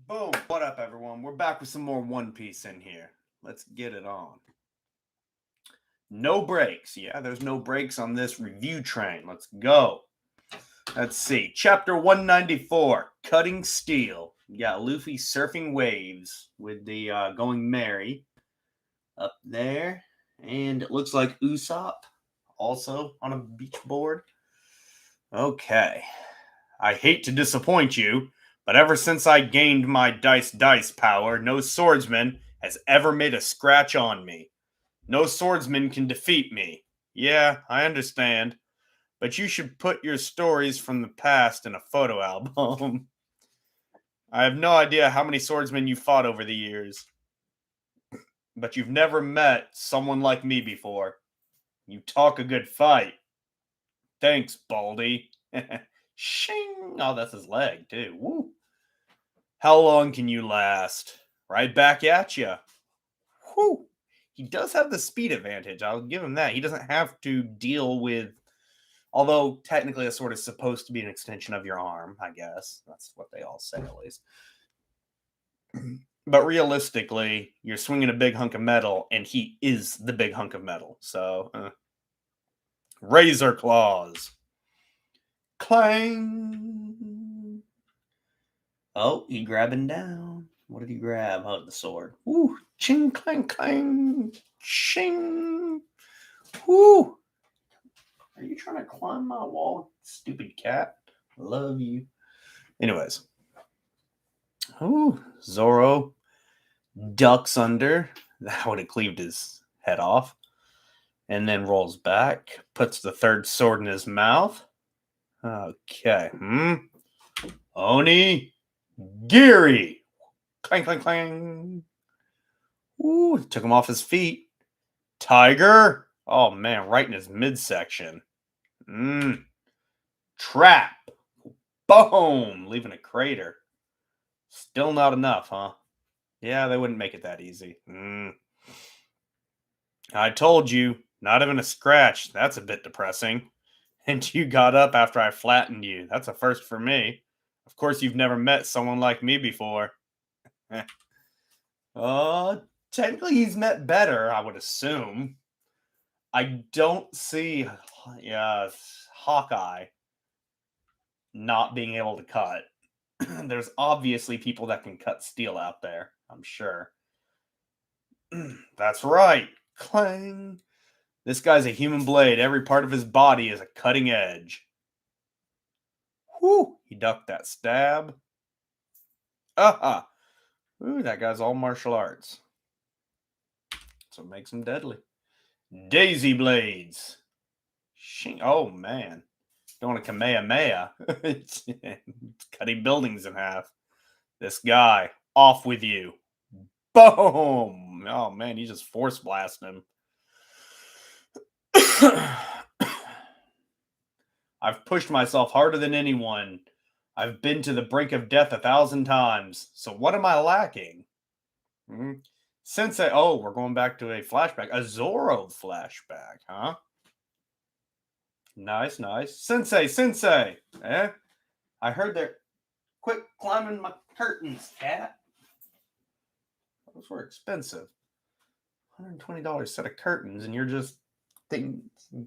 Boom. What up, everyone? We're back with some more One Piece in here. Let's get it on. No breaks. Yeah, there's no breaks on this review train. Let's go. Let's see. Chapter 194 Cutting Steel. You got Luffy surfing waves with the Going Merry up there. And it looks like Usopp also on a beach board. Okay. I hate to disappoint you, but ever since I gained my dice power, no swordsman has ever made a scratch on me. No swordsman can defeat me. Yeah, I understand. But you should put your stories from the past in a photo album. I have no idea how many swordsmen you fought over the years, but you've never met someone like me before. You talk a good fight. Thanks, Baldy. Shing! Oh, that's his leg, too. Woo! How long can you last? Right back at you. Whew. He does have the speed advantage. I'll give him that. He doesn't have to deal with, although technically a sword is supposed to be an extension of your arm, I guess. That's what they all say, at least. But realistically, you're swinging a big hunk of metal, and he is the big hunk of metal. So, razor claws. Clang. Oh, he grabbing down. What did he grab? Oh, the sword. Woo! Ching, clang, clang. Ching. Woo! Are you trying to climb my wall, stupid cat? Love you. Anyways. Ooh, Zoro ducks under. That would have cleaved his head off. And then rolls back. Puts the third sword in his mouth. Okay. Oni. Giri. Clang, clang, clang. Ooh, took him off his feet. Tiger. Oh, man, right in his midsection. Trap. Boom. Leaving a crater. Still not enough, huh? Yeah, they wouldn't make it that easy. I told you, not even a scratch. That's a bit depressing. And you got up after I flattened you. That's a first for me. Of course, you've never met someone like me before. Technically, he's met better, I would assume. I don't see Hawkeye not being able to cut. There's obviously people that can cut steel out there, I'm sure. That's right. Clang. This guy's a human blade. Every part of his body is a cutting edge. Whew. He ducked that stab. Aha. Ooh, that guy's all martial arts. So it makes him deadly. Daisy blades. Oh, man. Don't want a Kamehameha. It's cutting buildings in half. This guy, off with you. Boom! Oh, man, he just force blasted him. I've pushed myself harder than anyone. I've been to the brink of death 1,000 times. So what am I lacking? Sensei. Oh, we're going back to a flashback. A Zoro flashback, huh? Nice, nice. Sensei. Eh? I heard they're... Quit climbing my curtains, cat. Those were expensive. $120 set of curtains, and you're just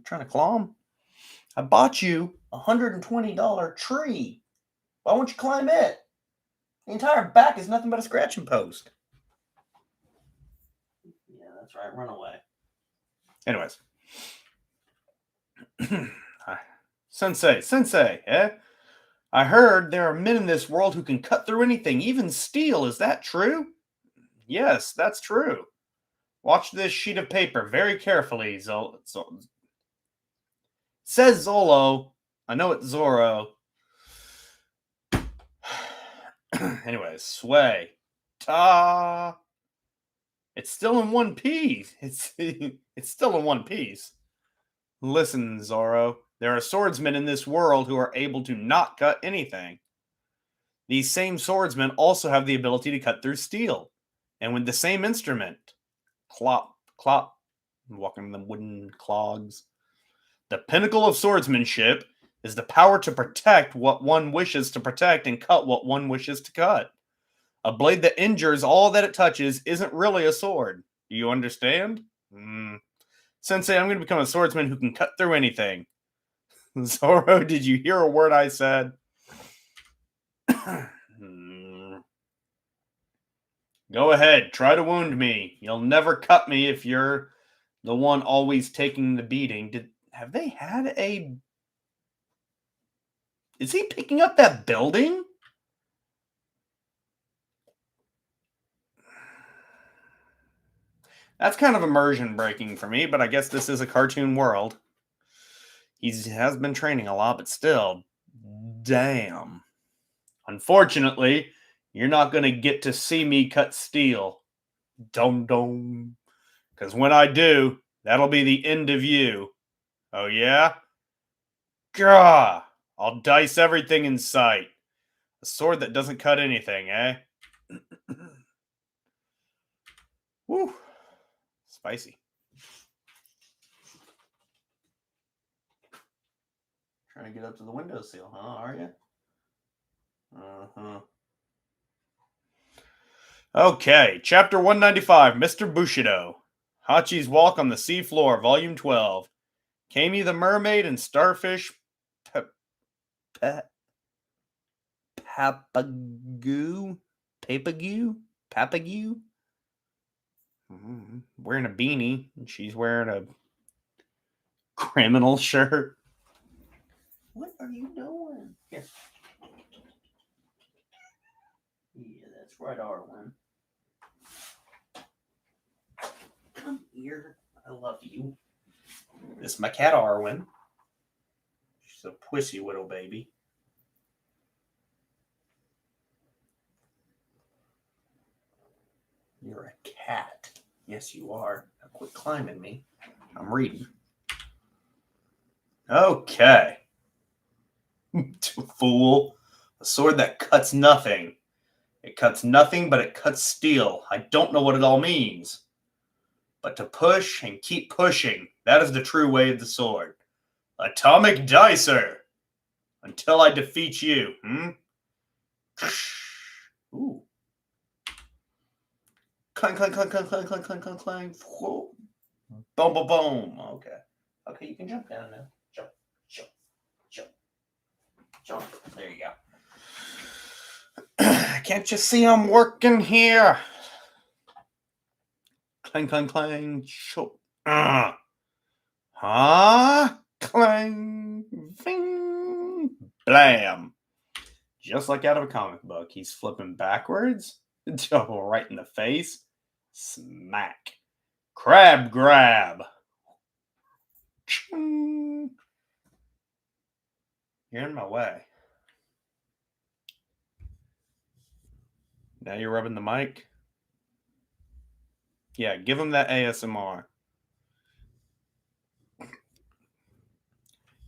trying to claw them? I bought you a $120 tree. Why won't you climb it? The entire back is nothing but a scratching post. Yeah, that's right. Run away. Anyways. Sensei, eh? I heard there are men in this world who can cut through anything, even steel. Is that true? Yes, that's true. Watch this sheet of paper very carefully, says Zolo. I know it's Zoro. Anyways, sway. Ta. It's still in one piece. It's still in one piece. Listen, Zoro. There are swordsmen in this world who are able to not cut anything. These same swordsmen also have the ability to cut through steel. And with the same instrument. Clop. Walking the wooden clogs. The pinnacle of swordsmanship is the power to protect what one wishes to protect and cut what one wishes to cut. A blade that injures all that it touches isn't really a sword. Do you understand? Sensei, I'm going to become a swordsman who can cut through anything. Zoro, did you hear a word I said? Go ahead, try to wound me. You'll never cut me if you're the one always taking the beating. Have they had a... Is he picking up that building? That's kind of immersion breaking for me, but I guess this is a cartoon world. He has been training a lot, but still, damn. Unfortunately, you're not going to get to see me cut steel. Dum. Because when I do, that'll be the end of you. Oh yeah? Gah! I'll dice everything in sight. A sword that doesn't cut anything, eh? Woo. Spicy. Trying to get up to the windowsill, huh? Are you? Uh-huh. Okay, chapter 195, Mr. Bushido. Hachi's Walk on the Sea Floor, volume 12. Kami the Mermaid and Starfish Papagoo? Wearing a beanie, and she's wearing a criminal shirt. What are you doing? Here. Yeah, that's right, Arwen. Come here. I love you. This is my cat, Arwen. She's a pussy little baby. You're a cat. Yes, you are. Now quit climbing me. I'm reading. Okay. Fool. A sword that cuts nothing. It cuts nothing, but it cuts steel. I don't know what it all means. But to push and keep pushing, that is the true way of the sword. Atomic Dicer! Until I defeat you, Ooh. Clang, clang, clang, clang, clang, clang, clang, clang, clang. Whoa. Boom, boom, boom. Okay. Okay, you can jump down now. Jump, jump, jump, jump. There you go. Can't you see I'm working here? Clang, clang, clang. Chop. Clang. Ving. Blam. Just like out of a comic book. He's flipping backwards. Double right in the face. Smack. Crab grab. You're in my way. Now you're rubbing the mic. Yeah, give him that ASMR.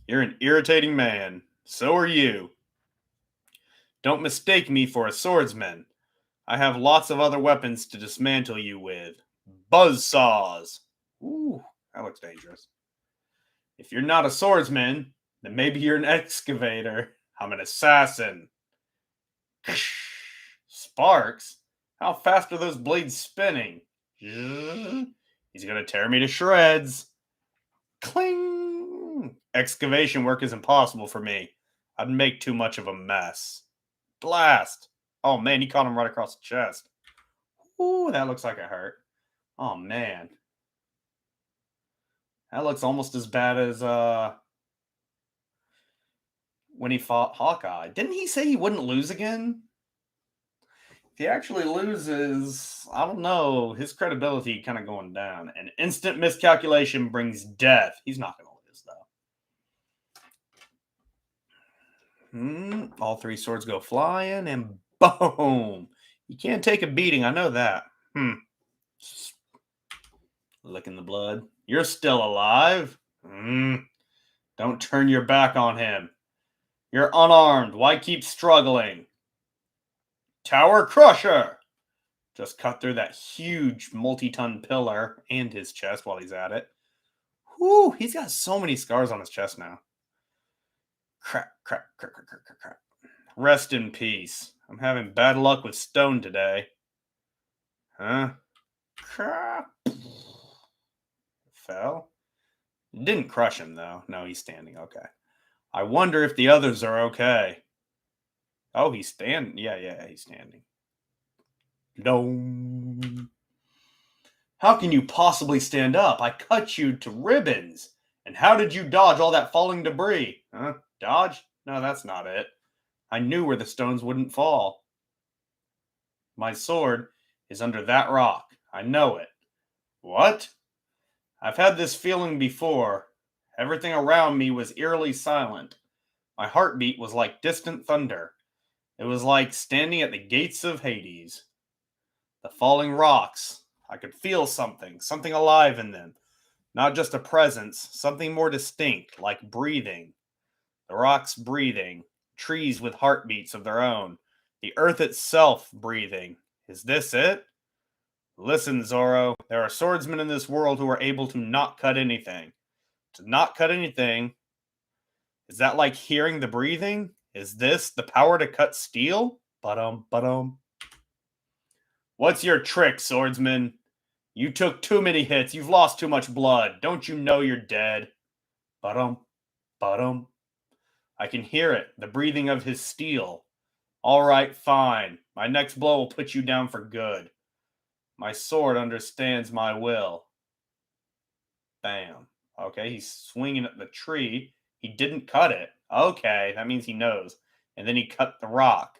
You're an irritating man. So are you. Don't mistake me for a swordsman. I have lots of other weapons to dismantle you with. Buzzsaws. Ooh, that looks dangerous. If you're not a swordsman, then maybe you're an excavator. I'm an assassin. Sparks? How fast are those blades spinning? He's gonna tear me to shreds. Cling! Excavation work is impossible for me. I'd make too much of a mess. Blast! Oh man, he caught him right across the chest. Ooh, that looks like it hurt. Oh man. That looks almost as bad as when he fought Hawkeye. Didn't he say he wouldn't lose again? If he actually loses, I don't know, his credibility kind of going down. An instant miscalculation brings death. He's not going to lose, though. All three swords go flying, and boom! You can't take a beating, I know that. Licking the blood. You're still alive? Don't turn your back on him. You're unarmed. Why keep struggling? Tower Crusher! Just cut through that huge multi-ton pillar and his chest while he's at it. Whew, he's got so many scars on his chest now. Crap. Rest in peace. I'm having bad luck with stone today. Huh? Crap. Fell? It didn't crush him, though. No, he's standing. Okay. I wonder if the others are okay. Oh, he's standing. Yeah, he's standing. No. How can you possibly stand up? I cut you to ribbons. And how did you dodge all that falling debris? Huh? Dodge? No, that's not it. I knew where the stones wouldn't fall. My sword is under that rock. I know it. What? I've had this feeling before. Everything around me was eerily silent. My heartbeat was like distant thunder. It was like standing at the gates of Hades. The falling rocks. I could feel something alive in them. Not just a presence, something more distinct, like breathing. The rocks breathing. Trees with heartbeats of their own. The earth itself breathing. Is this it? Listen, Zoro, there are swordsmen in this world who are able to not cut anything. To not cut anything, is that like hearing the breathing? Is this the power to cut steel? Ba-dum. What's your trick, swordsman? You took too many hits. You've lost too much blood. Don't you know you're dead? Ba-dum. I can hear it, the breathing of his steel. All right, fine. My next blow will put you down for good. My sword understands my will. Bam. Okay, he's swinging at the tree. He didn't cut it. Okay, that means he knows. And then he cut the rock.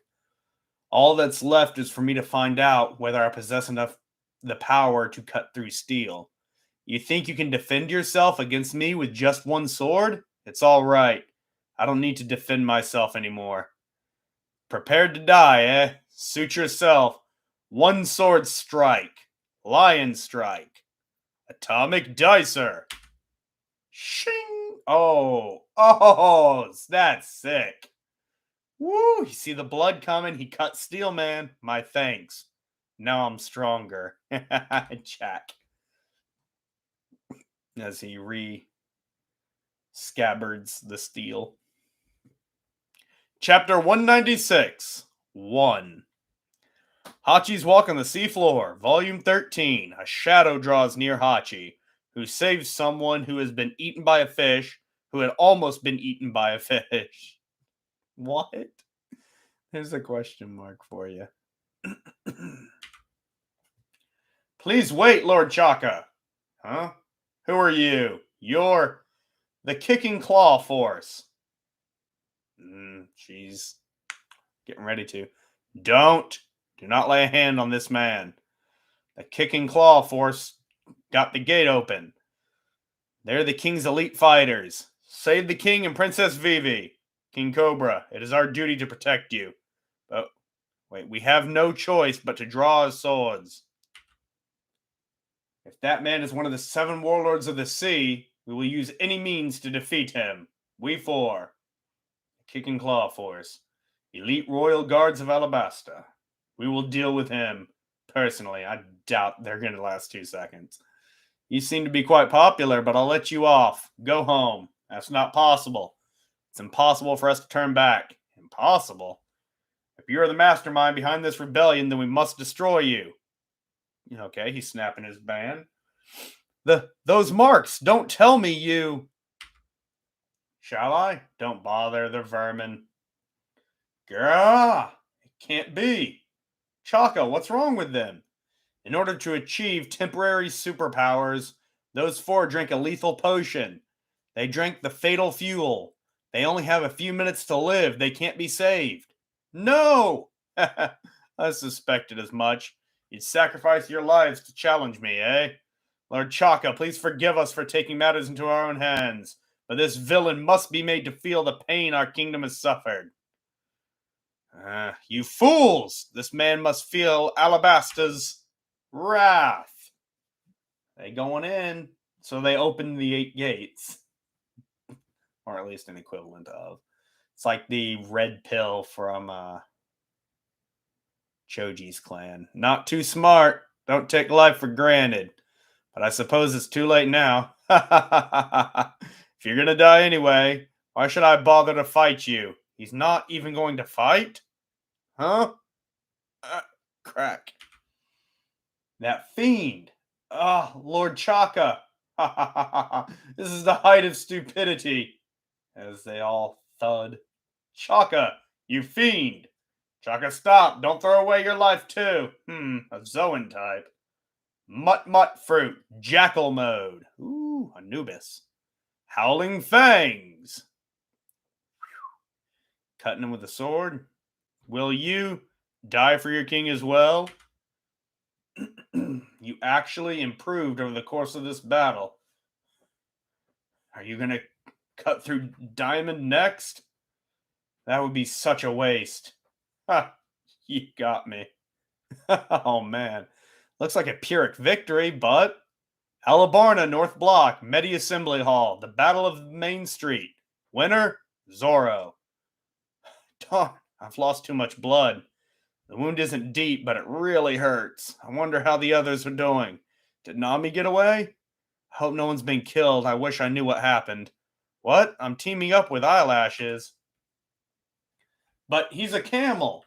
All that's left is for me to find out whether I possess enough the power to cut through steel. You think you can defend yourself against me with just one sword? It's all right. I don't need to defend myself anymore. Prepared to die, eh? Suit yourself. One sword strike. Lion strike. Atomic Dicer. Shing! Oh, that's sick. Woo! You see the blood coming? He cut steel, man. My thanks. Now I'm stronger. Jack. As he scabbards the steel. Chapter 196. 1. Hachi's Walk on the Seafloor, Volume 13. A shadow draws near Hachi, who saves someone who has been eaten by a fish, who had almost been eaten by a fish. What? There's a question mark for you. Please wait, Lord Chaka. Huh? Who are you? You're the Kicking Claw Force. She's getting ready to. Do not lay a hand on this man. The Kicking Claw Force got the gate open. They're the king's elite fighters. Save the king and Princess Vivi. King Cobra, it is our duty to protect you. But wait, we have no choice but to draw our swords. If that man is one of the 7 warlords of the sea, we will use any means to defeat him. We 4. The Kicking Claw Force. Elite Royal Guards of Alabasta. We will deal with him personally. I doubt they're going to last 2 seconds. You seem to be quite popular, but I'll let you off. Go home. That's not possible. It's impossible for us to turn back. Impossible? If you're the mastermind behind this rebellion, then we must destroy you. Okay, he's snapping his band. Those marks, don't tell me you... Shall I? Don't bother, they're vermin. Gah! It can't be. Chaka, what's wrong with them? In order to achieve temporary superpowers, those 4 drank a lethal potion. They drank the fatal fuel. They only have a few minutes to live. They can't be saved. No! I suspected as much. You'd sacrifice your lives to challenge me, eh? Lord Chaka, please forgive us for taking matters into our own hands, but this villain must be made to feel the pain our kingdom has suffered. You fools! This man must feel Alabasta's wrath. They going in, so they open the 8 gates. Or at least an equivalent of. It's like the red pill from Choji's clan. Not too smart. Don't take life for granted. But I suppose it's too late now. If you're gonna die anyway, why should I bother to fight you? He's not even going to fight? Huh? Crack. That fiend. Ah, Lord Chaka. Ha ha ha ha ha. This is the height of stupidity. As they all thud. Chaka, you fiend. Chaka, stop. Don't throw away your life, too. A Zoan type. Mutt fruit. Jackal mode. Ooh, Anubis. Howling fangs. Cutting him with a sword. Will you die for your king as well? You actually improved over the course of this battle. Are you going to cut through Diamond next? That would be such a waste. Ha! You got me. Oh, man. Looks like a Pyrrhic victory, but... Alabarna, North Block, Medi Assembly Hall, the Battle of Main Street. Winner, Zoro. Darn, I've lost too much blood. The wound isn't deep, but it really hurts. I wonder how the others are doing. Did Nami get away? I hope no one's been killed. I wish I knew what happened. What? I'm teaming up with Eyelashes. But he's a camel.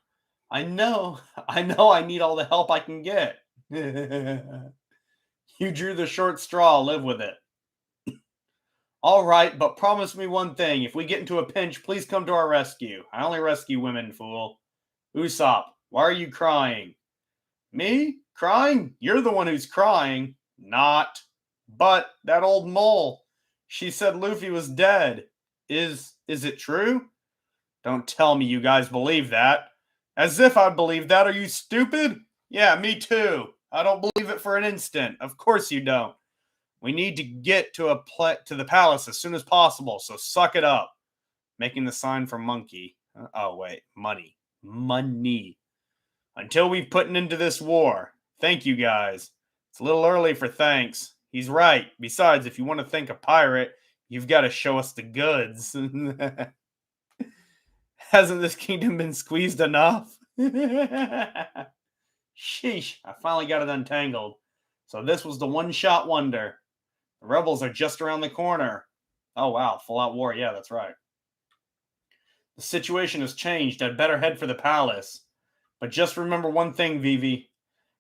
I know I need all the help I can get. You drew the short straw, live with it. All right, but promise me one thing. If we get into a pinch, please come to our rescue. I only rescue women, fool. Usopp, why are you crying? Me? Crying? You're the one who's crying. Not. But that old mole. She said Luffy was dead. Is it true? Don't tell me you guys believe that. As if I believe that. Are you stupid? Yeah, me too. I don't believe it for an instant. Of course you don't. We need to get to the palace as soon as possible, so suck it up. Making the sign for monkey. Oh, wait. Money. Money. Until we've put an end to this war. Thank you, guys. It's a little early for thanks. He's right. Besides, if you want to thank a pirate, you've got to show us the goods. Hasn't this kingdom been squeezed enough? Sheesh, I finally got it untangled. So this was the one-shot wonder. The rebels are just around the corner. Oh, wow. Full-out war. Yeah, that's right. The situation has changed. I'd better head for the palace. But just remember one thing, Vivi.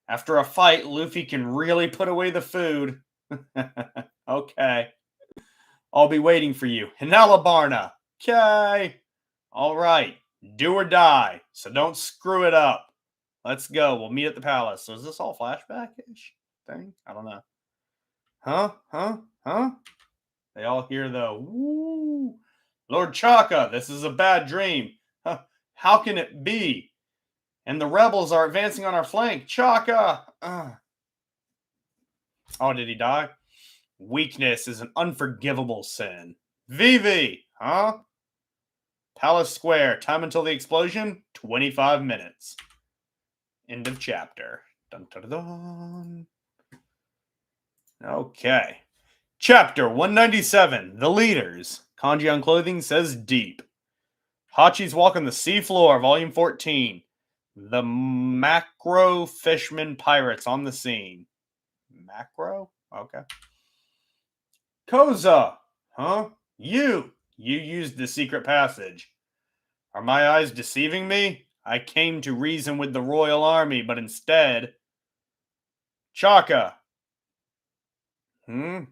After a fight, Luffy can really put away the food. Okay. I'll be waiting for you. In Alabarna. Okay. All right. Do or die. So don't screw it up. Let's go. We'll meet at the palace. So is this all flashback-ish thing? I don't know. Huh? They all hear the woo. Lord Chaka, this is a bad dream. Huh. How can it be? And the rebels are advancing on our flank. Chaka! Oh, did he die? Weakness is an unforgivable sin. Vivi! Huh? Palace Square. Time until the explosion? 25 minutes. End of chapter. Dun, dun, dun, dun. Okay. Chapter 197. The Leaders. Kanji on clothing says deep. Hachi's Walk on the Seafloor, Volume 14. The Macro Fishman Pirates on the scene. Macro? Okay. Koza! Huh? You used the secret passage. Are my eyes deceiving me? I came to reason with the royal army, but instead... Chaka! I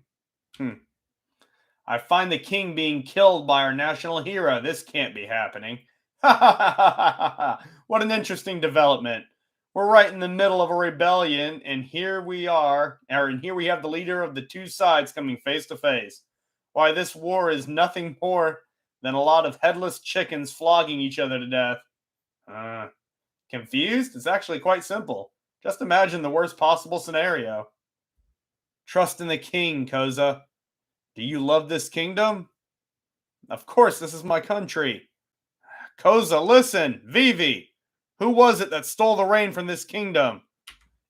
find the king being killed by our national hero. This can't be happening. What an interesting development. We're right in the middle of a rebellion, and here we have the leader of the two sides coming face to face. Why, this war is nothing more than a lot of headless chickens flogging each other to death. Confused? It's actually quite simple. Just imagine the worst possible scenario. Trust in the king, Koza. Do you love this kingdom? Of course, this is my country. Koza, listen! Vivi! Who was it that stole the rain from this kingdom?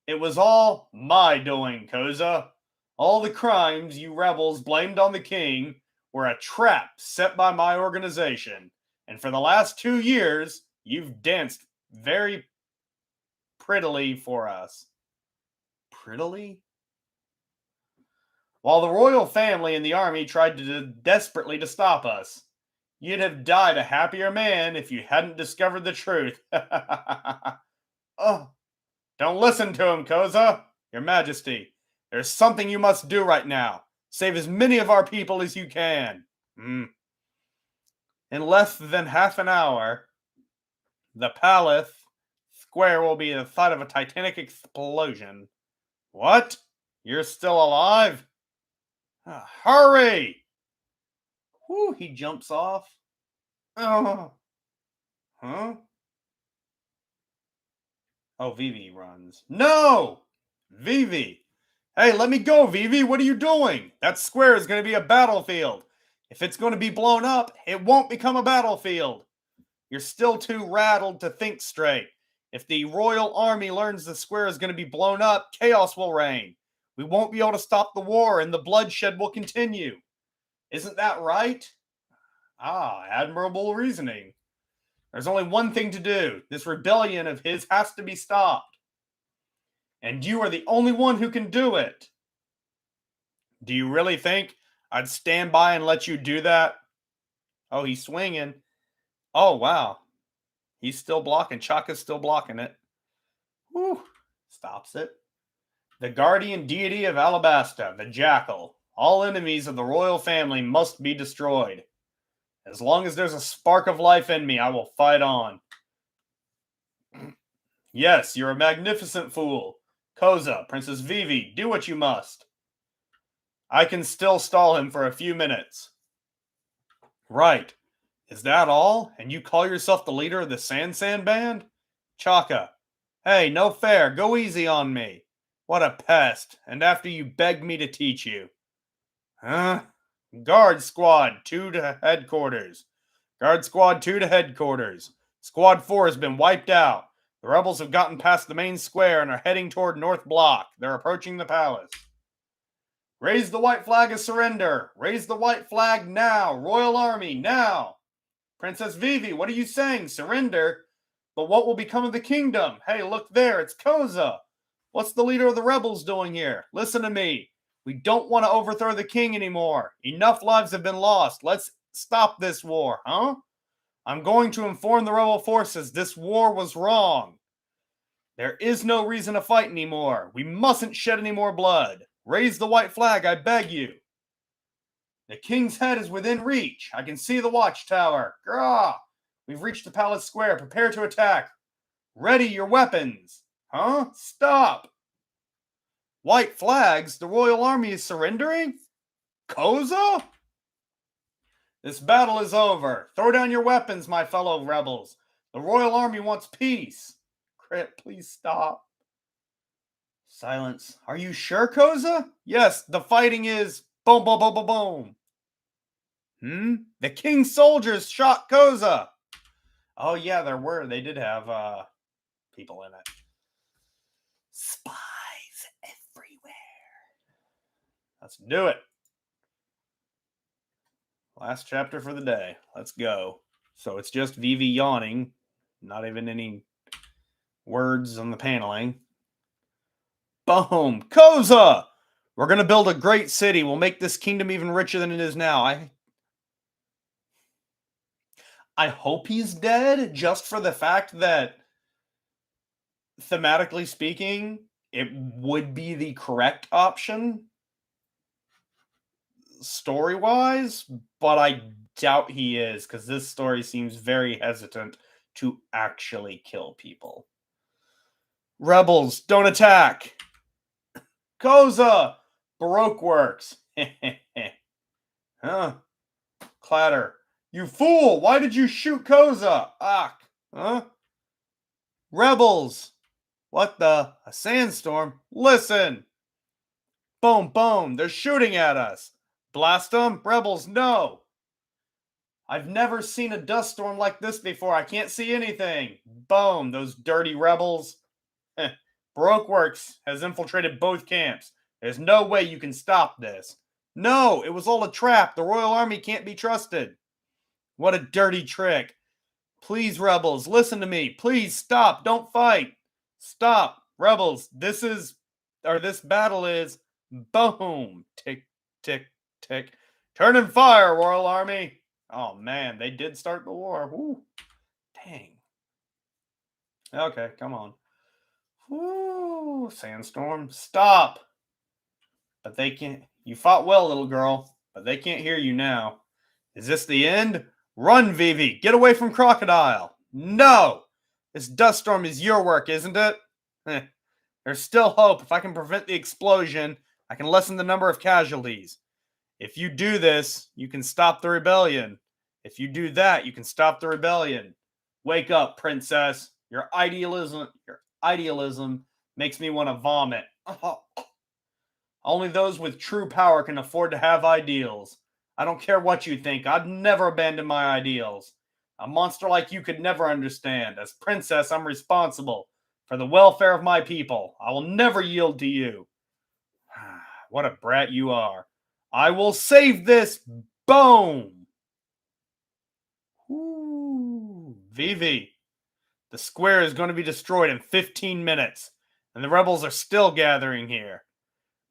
It was all my doing, Koza. All the crimes you rebels blamed on the king were a trap set by my organization. And for the last 2 years, you've danced very prettily for us. Prettily? While the royal family and the army tried desperately to stop us. You'd have died a happier man if you hadn't discovered the truth. Oh, don't listen to him, Koza. Your Majesty, there's something you must do right now. Save as many of our people as you can. In less than half an hour, the palace square will be the site of a titanic explosion. What? You're still alive? Hurry! Whew, he jumps off. Oh. Huh? Oh, Vivi runs. No! Vivi! Hey, let me go, Vivi! What are you doing? That square is going to be a battlefield. If it's going to be blown up, it won't become a battlefield. You're still too rattled to think straight. If the royal army learns the square is going to be blown up, chaos will reign. We won't be able to stop the war and the bloodshed will continue. Isn't that right? Admirable reasoning. There's only one thing to do. This rebellion of his has to be stopped. And you are the only one who can do it. Do you really think I'd stand by and let you do that? Oh, he's swinging. Oh, wow. He's still blocking. Chaka's still blocking it. Whew. Stops it. The guardian deity of Alabasta, the Jackal. All enemies of the royal family must be destroyed. As long as there's a spark of life in me, I will fight on. Yes, you're a magnificent fool. Koza, Princess Vivi, do what you must. I can still stall him for a few minutes. Right. Is that all? And you call yourself the leader of the San band? Chaka. Hey, no fair. Go easy on me. What a pest. And after you begged me to teach you. Huh? Guard Squad 2 to headquarters. Guard Squad 2 to headquarters. Squad 4 has been wiped out. The rebels have gotten past the main square and are heading toward North Block. They're approaching the palace. Raise the white flag of surrender. Raise the white flag now. Royal Army, now. Princess Vivi, what are you saying? Surrender? But what will become of the kingdom? Hey, look there. It's Koza. What's the leader of the rebels doing here? Listen to me. We don't want to overthrow the king anymore. Enough lives have been lost. Let's stop this war, huh? I'm going to inform the rebel forces this war was wrong. There is no reason to fight anymore. We mustn't shed any more blood. Raise the white flag, I beg you. The king's head is within reach. I can see the watchtower. Grah! We've reached the palace square. Prepare to attack. Ready your weapons. Huh? Stop. White flags? The royal army is surrendering? Koza? This battle is over. Throw down your weapons, my fellow rebels. The royal army wants peace. Crit, please stop. Silence. Are you sure, Koza? Yes, the fighting is boom, boom, boom, boom, boom. The king's soldiers shot Koza. Oh, yeah, there were. They did have people in it. Spies everywhere. Let's do it. Last chapter for the day. Let's go. So it's just Vivi yawning. Not even any words on the paneling. Boom. Koza! We're going to build a great city. We'll make this kingdom even richer than it is now. I hope he's dead just for the fact that, thematically speaking, it would be the correct option story-wise, but I doubt he is, because this story seems very hesitant to actually kill people. Rebels, don't attack! Koza! Baroque works. Huh? Clatter. You fool! Why did you shoot Koza? Ak. Huh? Rebels! What the? A sandstorm? Listen! Boom, boom! They're shooting at us! Blast them! Rebels, no! I've never seen a dust storm like this before. I can't see anything. Boom! Those dirty rebels. Baroque Works has infiltrated both camps. There's no way you can stop this. No! It was all a trap. The Royal Army can't be trusted. What a dirty trick. Please, rebels, listen to me. Please stop. Don't fight. Stop. Rebels, this battle is boom. Tick, tick, tick. Turn and fire, Royal Army. Oh, man, they did start the war. Woo. Dang. Okay, come on. Woo, Sandstorm. Stop. But they can't. You fought well, little girl, but they can't hear you now. Is this the end? Run, Vivi. Get away from Crocodile. No. This dust storm is your work, isn't it? There's still hope. If I can prevent the explosion, I can lessen the number of casualties. If you do this, you can stop the rebellion. If you do that, you can stop the rebellion. Wake up, princess. Your idealism makes me want to vomit. Only those with true power can afford to have ideals. I don't care what you think. I'd never abandon my ideals. A monster like you could never understand. As princess, I'm responsible for the welfare of my people. I will never yield to you. What a brat you are. I will save this. Boom. Ooh, Vivi. The square is going to be destroyed in 15 minutes, and the rebels are still gathering here.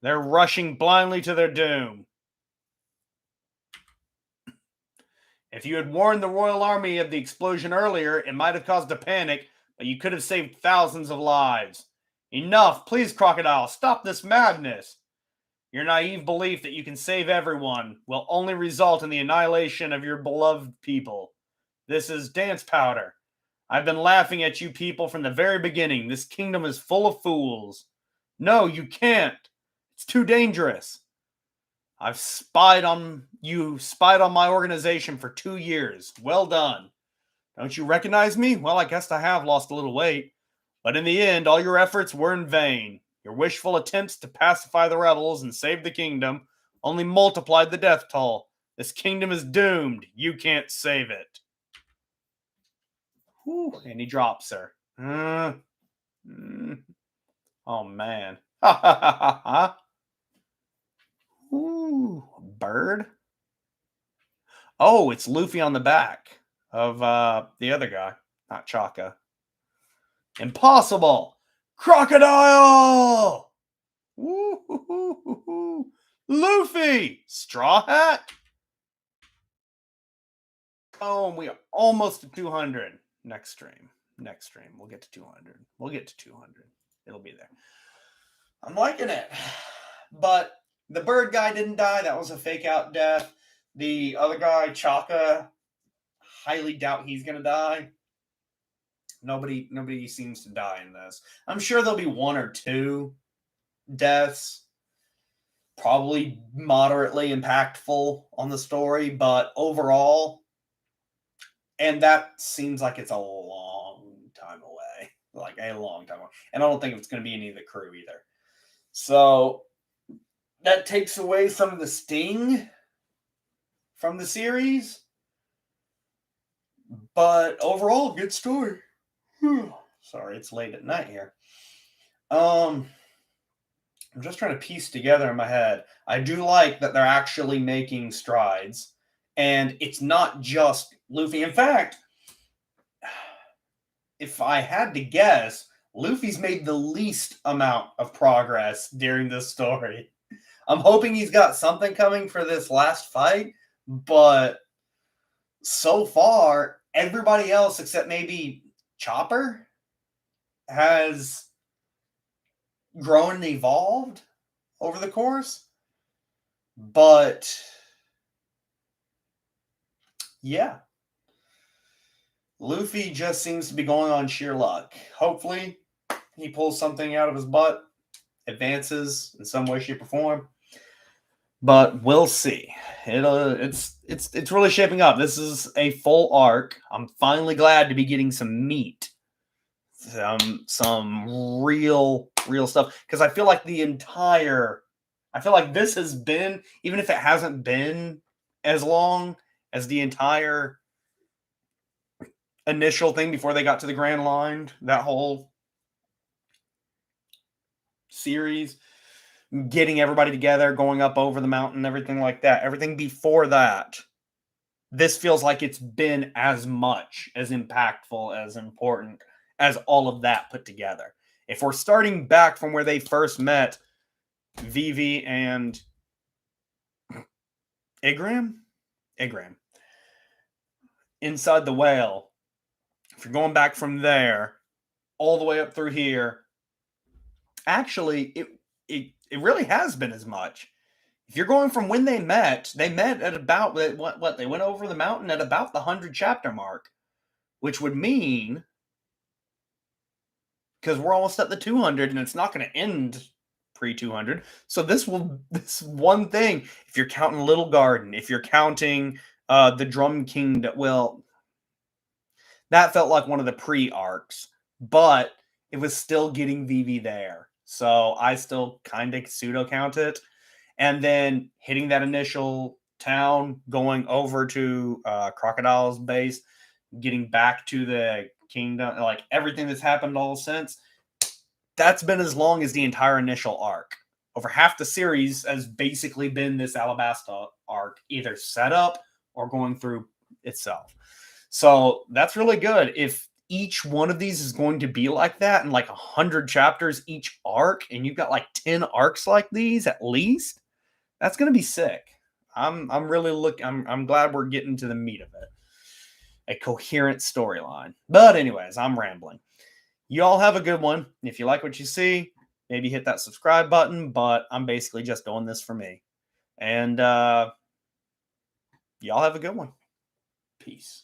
They're rushing blindly to their doom. If you had warned the royal army of the explosion earlier, it might have caused a panic, but you could have saved thousands of lives. Enough, please, Crocodile, stop this madness. Your naive belief that you can save everyone will only result in the annihilation of your beloved people. This is dance powder. I've been laughing at you people from the very beginning. This kingdom is full of fools. No, you can't. It's too dangerous. I've spied on my organization for 2 years. Well done. Don't you recognize me? Well, I guess I have lost a little weight. But in the end, all your efforts were in vain. Your wishful attempts to pacify the rebels and save the kingdom only multiplied the death toll. This kingdom is doomed. You can't save it. Whew, and he drops her. Oh, man. Ha ha ha ha ha. Ooh, bird. Oh, it's Luffy on the back of the other guy, not Chaka. Impossible! Crocodile! Woo-hoo-hoo-hoo-hoo. Luffy! Straw Hat? Oh, we are almost to 200. Next stream. We'll get to 200. It'll be there. I'm liking it. But the bird guy didn't die. That was a fake out death. The other guy, Chaka, highly doubt he's going to die. Nobody seems to die in this. I'm sure there'll be one or two deaths, probably moderately impactful on the story, but overall, and that seems like it's a long time away. And I don't think it's going to be any of the crew either. So that takes away some of the sting from the series. But overall, good story. Sorry, it's late at night here. I'm just trying to piece together in my head. I do like that they're actually making strides. And it's not just Luffy. In fact, if I had to guess, Luffy's made the least amount of progress during this story. I'm hoping he's got something coming for this last fight, but so far, everybody else except maybe Chopper has grown and evolved over the course. But yeah, Luffy just seems to be going on sheer luck. Hopefully, he pulls something out of his butt, advances in some way, shape, or form. But we'll see. It's really shaping up. This is a full arc. I'm finally glad to be getting some meat, some real stuff, because I feel like this has been, even if it hasn't been as long as the entire initial thing before they got to the Grand Line, that whole series, getting everybody together, going up over the mountain, everything like that. Everything before that, this feels like it's been as much, as impactful, as important as all of that put together. If we're starting back from where they first met, Vivi and Igram, inside the whale, if you're going back from there all the way up through here, actually, it really has been as much. If you're going from when they met at about what they went over the mountain at about the 100 chapter mark, which would mean, because we're almost at the 200 and it's not going to end pre 200. So this one thing, if you're counting Little Garden, if you're counting the Drum Kingdom, well, that felt like one of the pre arcs, but it was still getting Vivi there. So I still kind of pseudo count it. And then hitting that initial town, going over to Crocodile's base, getting back to the kingdom, like everything that's happened all since, that's been as long as the entire initial arc. Over half the series has basically been this Alabasta arc, either set up or going through itself. So that's really good. If each one of these is going to be like that and like 100 chapters each arc, and you've got like 10 arcs like these at least, that's going to be sick. I'm really looking. I'm glad we're getting to the meat of it. A coherent storyline. But anyways, I'm rambling. You all have a good one. If you like what you see, maybe hit that subscribe button. But I'm basically just doing this for me. And y'all have a good one. Peace.